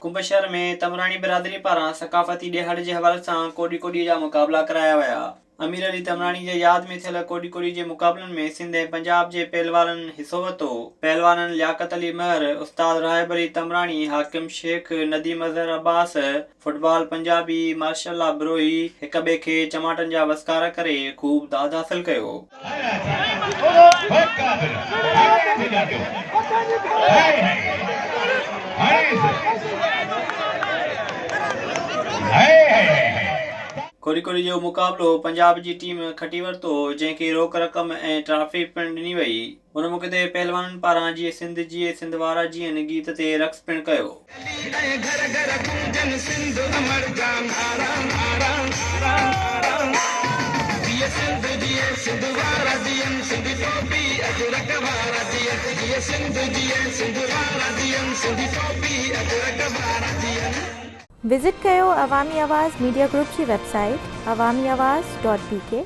कुंभ शहर में तमरानी बिरादरी पारां सकाफ़ती ॾियाड़ जे हवाले सां कोडी कोडी जा मुक़ाबला कराया विया। अमीर अली तमरानी जे यादि में थियल कोडी कोडी जे मुक़ाबलनि में सिंध ऐं पंजाब जे पहलवाननि हिसो वरितो। पहलवाननि लियाकत अली महर, उस्ताद राहिब अली तमरानी, हाकिम शेख, नदीम अज़हर अब्बास, फुटबॉल पंजाबी, माशाअल्लाह ब्रोही हिक ॿिए खे चमाटनि जा वस्कार करे ख़ूब दाद हासिल कयो। कोडी कोडी जो मुक़ाबलो पंजाब जी टीम खटी वरितो, जंहिंखे रोक रक़म ऐं ट्रॉफी पिणु ॾिनी वई। हुन मौक़े ते पहलवाननि पारां जीअं सिंध जीए सिंधवारा जीअं गीत ते रक़्स पिणु कयो। विज़िट कयो अवामी आवाज़ मीडिया ग्रुप जी वेबसाइट awamiawaz.pk।